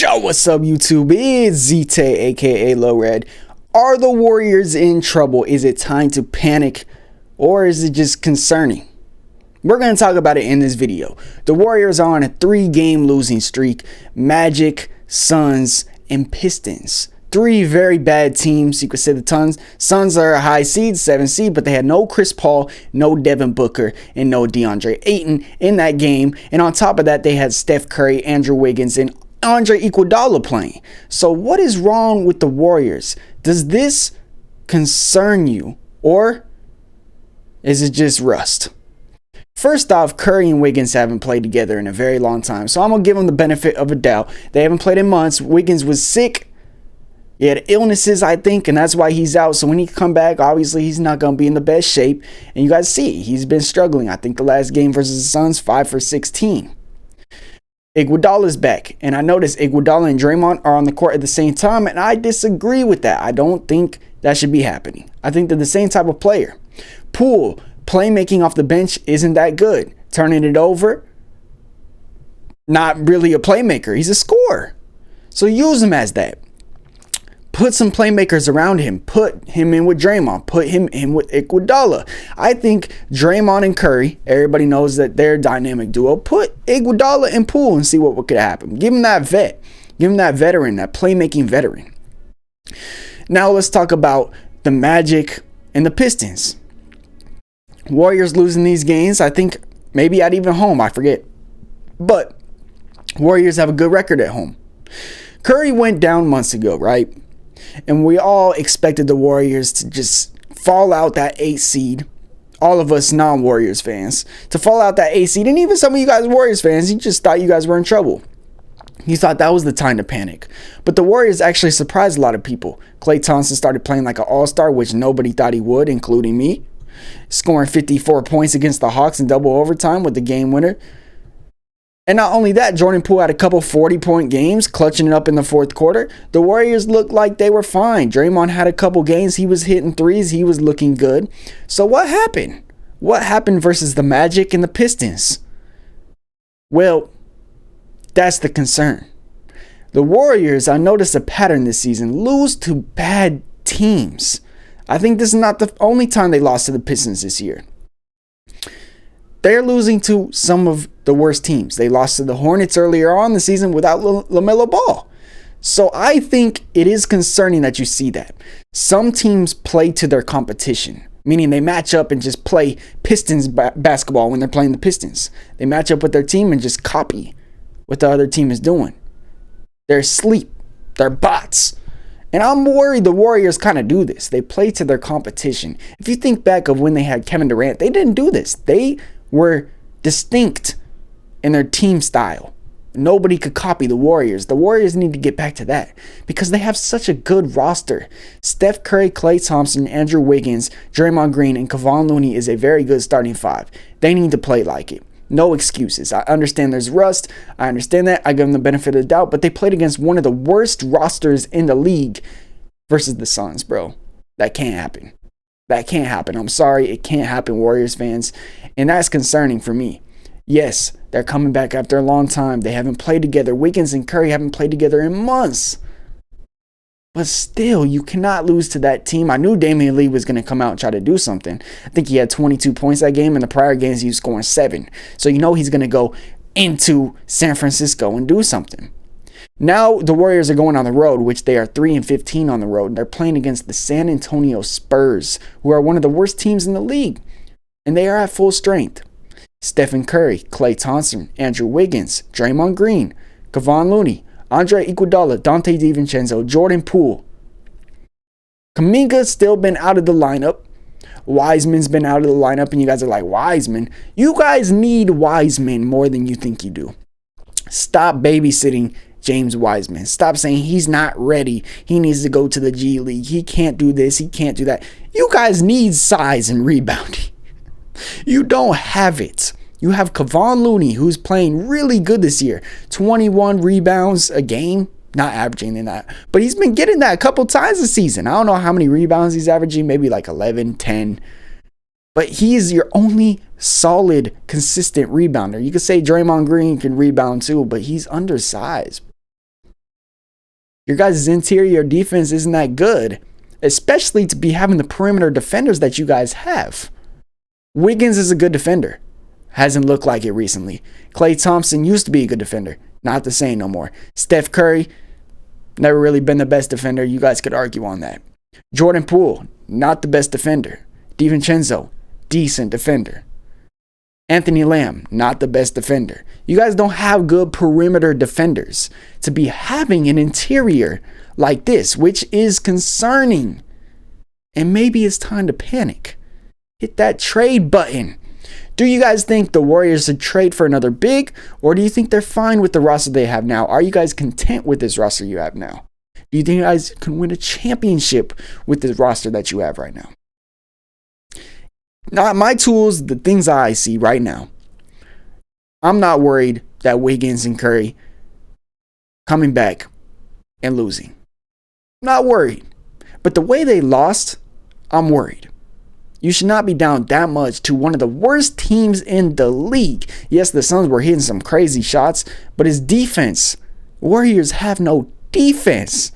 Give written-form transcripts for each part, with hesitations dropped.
Yo, what's up, YouTube? It's ZTAY, aka Low Red. Are the Warriors in trouble? Is it time to panic, or is it just concerning? We're going to talk about it in this video. The Warriors are on a 3-game losing streak. Magic, Suns, and Pistons. 3 very bad teams. You could say the Suns are a high seed, 7 seed, but they had no Chris Paul, no Devin Booker, and no DeAndre Ayton in that game. And on top of that, they had Steph Curry, Andrew Wiggins, and Andre Iguodala playing. So what is wrong with the Warriors? Does this concern you, or is it just rust? First off, Curry and Wiggins haven't played together in a very long time, so I'm going to give them the benefit of a doubt. They haven't played in months. Wiggins was sick. He had illnesses, I think, and that's why he's out. So when he come back, obviously he's not going to be in the best shape. And you guys see, he's been struggling. I think the last game versus the Suns, 5 for 16. Iguodala's back, and I noticed Iguodala and Draymond are on the court at the same time, and I disagree with that. I don't think that should be happening. I think they're the same type of player. Poole, playmaking off the bench isn't that good. Turning it over, not really a playmaker. He's a scorer. So use him as that. Put some playmakers around him. Put him in with Draymond. Put him in with Iguodala. I think Draymond and Curry, everybody knows that they're a dynamic duo. Put Iguodala and Poole and see what could happen. Give him that vet. Give him that veteran, that playmaking veteran. Now let's talk about the Magic and the Pistons. Warriors losing these games. I think maybe at even home. I forget. But Warriors have a good record at home. Curry went down months ago, right? And we all expected the Warriors to just fall out that 8th seed. All of us non-Warriors fans. To fall out that 8th seed. And even some of you guys Warriors fans, you just thought you guys were in trouble. You thought that was the time to panic. But the Warriors actually surprised a lot of people. Klay Thompson started playing like an all-star, which nobody thought he would, including me. Scoring 54 points against the Hawks in double overtime with the game winner. And not only that, Jordan Poole had a couple 40-point games, clutching it up in the 4th quarter. The Warriors looked like they were fine. Draymond had a couple games. He was hitting threes. He was looking good. So what happened? What happened versus the Magic and the Pistons? Well, that's the concern. The Warriors, I noticed a pattern this season, lose to bad teams. I think this is not the only time they lost to the Pistons this year. They're losing to some of the worst teams. They lost to the Hornets earlier on the season without LaMelo Ball. So I think it is concerning that you see that. Some teams play to their competition, meaning they match up and just play Pistons basketball when they're playing the Pistons. They match up with their team and just copy what the other team is doing. They're asleep. They're bots. And I'm worried the Warriors kind of do this. They play to their competition. If you think back of when they had Kevin Durant, they didn't do this. They were distinct in their team style. Nobody could copy the Warriors. The Warriors need to get back to that because they have such a good roster. Steph Curry, Klay Thompson, Andrew Wiggins, Draymond Green, and Kevon Looney is a very good starting 5. They need to play like it. No excuses. I understand there's rust. I understand that. I give them the benefit of the doubt, but they played against one of the worst rosters in the league versus the Suns, bro. That can't happen. That can't happen. I'm sorry. It can't happen, Warriors fans. And that's concerning for me. Yes, they're coming back after a long time. They haven't played together. Wiggins and Curry haven't played together in months. But still, you cannot lose to that team. I knew Damian Lee was going to come out and try to do something. I think he had 22 points that game. In the prior games, he was scoring 7. So you know he's going to go into San Francisco and do something. Now the Warriors are going on the road, which they are 3-15 on the road. They're playing against the San Antonio Spurs, who are one of the worst teams in the league. And they are at full strength. Stephen Curry, Klay Thompson, Andrew Wiggins, Draymond Green, Kevon Looney, Andre Iguodala, Dante DiVincenzo, Jordan Poole. Kuminga's still been out of the lineup. Wiseman's been out of the lineup, and you guys are like, Wiseman? You guys need Wiseman more than you think you do. Stop babysitting James Wiseman. Stop saying he's not ready. He needs to go to the G League. He can't do this. He can't do that. You guys need size and rebounding. You don't have it. You have Kevon Looney, who's playing really good this year. 21 rebounds a game. Not averaging in that, but he's been getting that a couple times this season. I don't know how many rebounds he's averaging. Maybe like 11, 10. But he's your only solid, consistent rebounder. You could say Draymond Green can rebound too, but he's undersized. Your guys' interior defense isn't that good, especially to be having the perimeter defenders that you guys have. Wiggins is a good defender. Hasn't looked like it recently. Klay Thompson used to be a good defender. Not the same no more. Steph Curry, never really been the best defender. You guys could argue on that. Jordan Poole, not the best defender. DiVincenzo, decent defender. Anthony Lamb, not the best defender. You guys don't have good perimeter defenders to be having an interior like this, which is concerning. And maybe it's time to panic. Hit that trade button. Do you guys think the Warriors should trade for another big, or do you think they're fine with the roster they have now? Are you guys content with this roster you have now? Do you think you guys can win a championship with this roster that you have right now? Not my tools, the things I see right now. I'm not worried that Wiggins and Curry coming back and losing. Not worried. But the way they lost, I'm worried. You should not be down that much to one of the worst teams in the league. Yes, the Suns were hitting some crazy shots, but his defense, Warriors have no defense.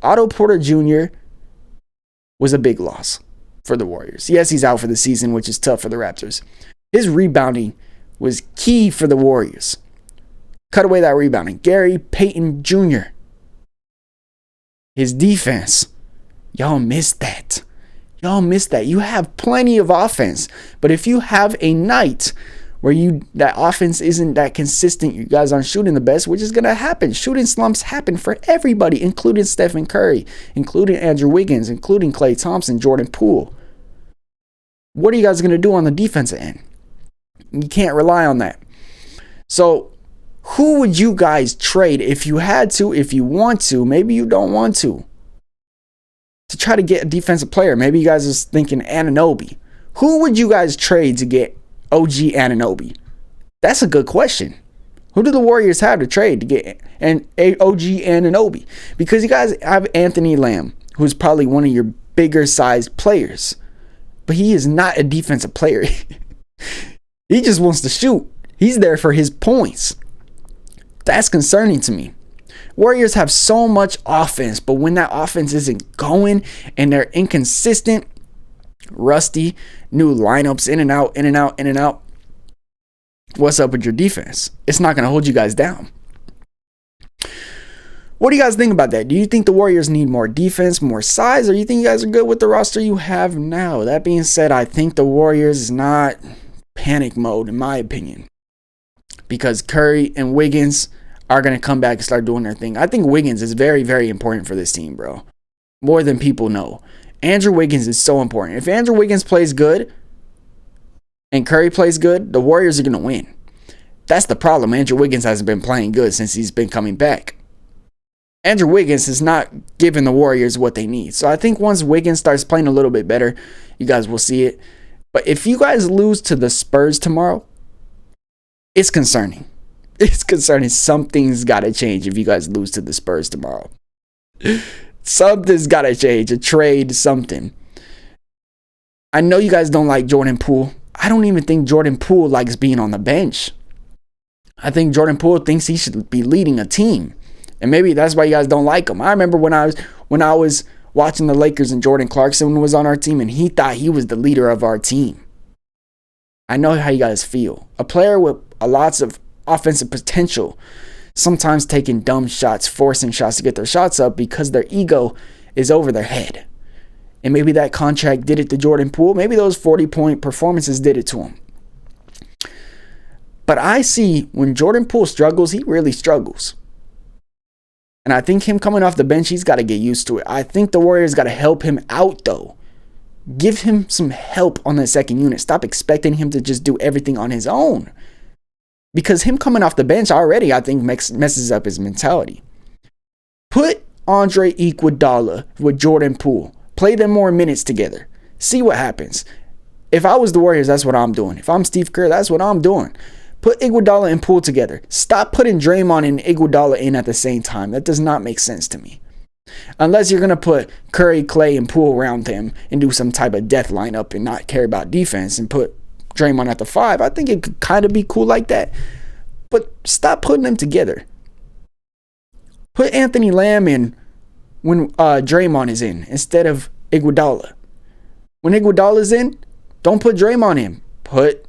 Otto Porter Jr. was a big loss for the Warriors. Yes, he's out for the season, which is tough for the Raptors. His rebounding was key for the Warriors. Cut away that rebounding. Gary Payton Jr. His defense. Y'all missed that. Y'all missed that. You have plenty of offense. But if you have a night where that offense isn't that consistent, you guys aren't shooting the best, which is going to happen. Shooting slumps happen for everybody, including Stephen Curry, including Andrew Wiggins, including Klay Thompson, Jordan Poole. What are you guys going to do on the defensive end? You can't rely on that. So who would you guys trade if you had to, if you want to? Maybe you don't want to try to get a defensive player. Maybe you guys are thinking Anunoby. Who would you guys trade to get OG Anunoby? That's a good question. Who do the Warriors have to trade to get an OG Anunoby? Because you guys have Anthony Lamb, who's probably one of your bigger sized players, but he is not a defensive player. He just wants to shoot. He's there for his points. That's concerning to me. Warriors have so much offense, but when that offense isn't going and they're inconsistent, rusty, new lineups, in and out, in and out, in and out, what's up with your defense? It's not going to hold you guys down. What do you guys think about that? Do you think the Warriors need more defense, more size, or you think you guys are good with the roster you have now? That being said, I think the Warriors is not panic mode, in my opinion, because Curry and Wiggins are going to come back and start doing their thing. I think Wiggins is very, very important for this team, bro. More than people know. Andrew Wiggins is so important. If Andrew Wiggins plays good and Curry plays good, the Warriors are going to win. That's the problem. Andrew Wiggins hasn't been playing good since he's been coming back. Andrew Wiggins is not giving the Warriors what they need. So I think once Wiggins starts playing a little bit better, you guys will see it. But if you guys lose to the Spurs tomorrow, it's concerning. It's concerning. Something's got to change if you guys lose to the Spurs tomorrow. Something's got to change. A trade, something. I know you guys don't like Jordan Poole. I don't even think Jordan Poole likes being on the bench. I think Jordan Poole thinks he should be leading a team. And maybe that's why you guys don't like him. I remember when I was watching the Lakers and Jordan Clarkson was on our team and he thought he was the leader of our team. I know how you guys feel. A player with lots of offensive potential, sometimes taking dumb shots, forcing shots to get their shots up because their ego is over their head. And maybe that contract did it to Jordan Poole. Maybe those 40-point performances did it to him. But I see when Jordan Poole struggles, he really struggles. And I think him coming off the bench, he's got to get used to it. I think the Warriors got to help him out, though. Give him some help on the second unit. Stop expecting him to just do everything on his own. Because him coming off the bench already, I think, messes up his mentality. Put Andre Iguodala with Jordan Poole. Play them more minutes together. See what happens. If I was the Warriors, that's what I'm doing. If I'm Steve Kerr, that's what I'm doing. Put Iguodala and Poole together. Stop putting Draymond and Iguodala in at the same time. That does not make sense to me. Unless you're going to put Curry, Klay, and Poole around him and do some type of death lineup and not care about defense and put Draymond at the 5. I think it could kind of be cool like that. But stop putting them together. Put Anthony Lamb in when Draymond is in instead of Iguodala. When Iguodala's in, don't put Draymond in. Put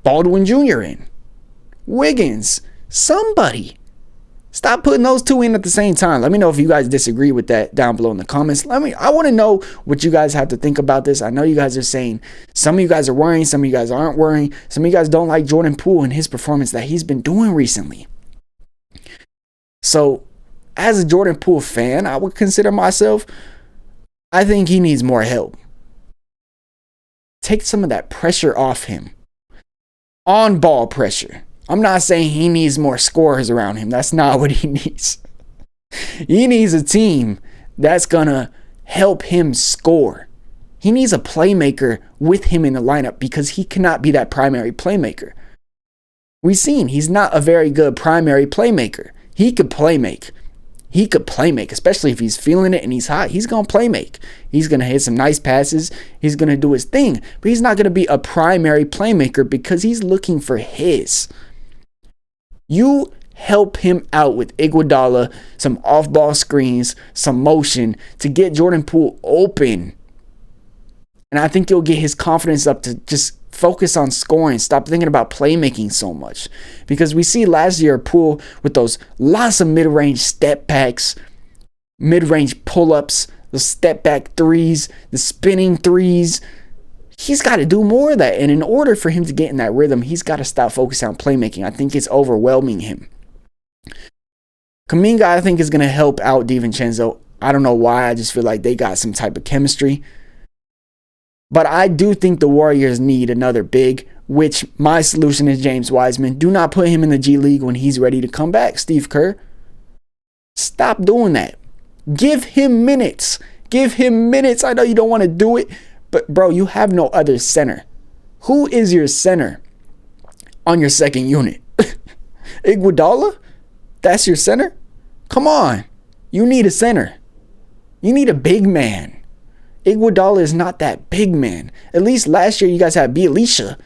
Baldwin Jr. in. Wiggins. Somebody. Stop putting those two in at the same time. Let me know if you guys disagree with that down below in the comments. I want to know what you guys have to think about this. I know you guys are saying some of you guys are worrying, some of you guys aren't worrying. Some of you guys don't like Jordan Poole and his performance that he's been doing recently. So, as a Jordan Poole fan, I would consider myself, I think he needs more help. Take some of that pressure off him. On ball pressure. I'm not saying he needs more scorers around him. That's not what he needs. He needs a team that's going to help him score. He needs a playmaker with him in the lineup because he cannot be that primary playmaker. We've seen he's not a very good primary playmaker. He could playmake. He could playmake, especially if he's feeling it and he's hot. He's going to playmake. He's going to hit some nice passes. He's going to do his thing. But he's not going to be a primary playmaker because he's looking for his. You help him out with Iguodala, some off-ball screens, some motion to get Jordan Poole open. And I think you'll get his confidence up to just focus on scoring. Stop thinking about playmaking so much. Because we see last year Poole with those lots of mid-range step backs, mid-range pull-ups, the step back threes, the spinning threes. He's got to do more of that. And in order for him to get in that rhythm, he's got to stop focusing on playmaking. I think it's overwhelming him. Kuminga, I think, is going to help out DiVincenzo. I don't know why. I just feel like they got some type of chemistry. But I do think the Warriors need another big, which my solution is James Wiseman. Do not put him in the G League when he's ready to come back, Steve Kerr. Stop doing that. Give him minutes. Give him minutes. I know you don't want to do it. But, bro, you have no other center. Who is your center on your second unit? Iguodala? That's your center? Come on. You need a center. You need a big man. Iguodala is not that big man. At least last year you guys had Bjelica.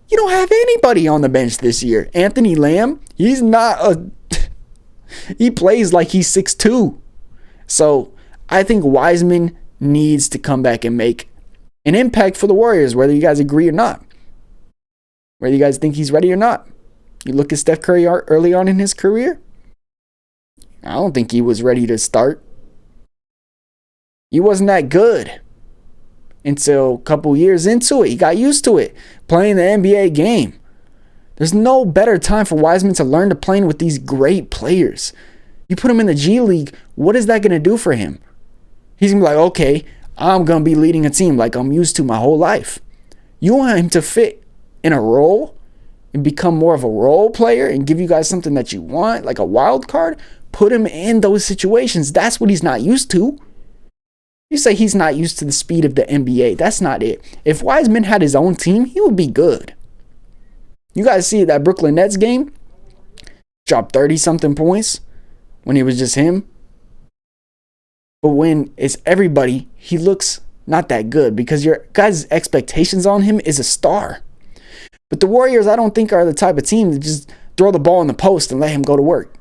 You don't have anybody on the bench this year. Anthony Lamb, he's not a... he plays like he's 6'2". So, I think Wiseman needs to come back and make an impact for the Warriors, whether you guys agree or not. Whether you guys think he's ready or not. You look at Steph Curry early on in his career. I don't think he was ready to start. He wasn't that good until a couple years into it. He got used to it, playing the NBA game. There's no better time for Wiseman to learn to play with these great players. You put him in the G League, what is that going to do for him? He's going to be like, okay, I'm going to be leading a team like I'm used to my whole life. You want him to fit in a role and become more of a role player and give you guys something that you want, like a wild card? Put him in those situations. That's what he's not used to. You say he's not used to the speed of the NBA. That's not it. If Wiseman had his own team, he would be good. You guys see that Brooklyn Nets game? Dropped 30-something points when it was just him. But when it's everybody, he looks not that good because your guys' expectations on him is a star. But the Warriors, I don't think, are the type of team to just throw the ball in the post and let him go to work.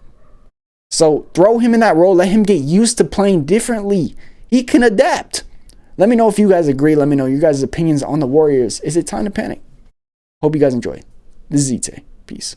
So throw him in that role. Let him get used to playing differently. He can adapt. Let me know if you guys agree. Let me know your guys' opinions on the Warriors. Is it time to panic? Hope you guys enjoy. This is ZTAY. Peace.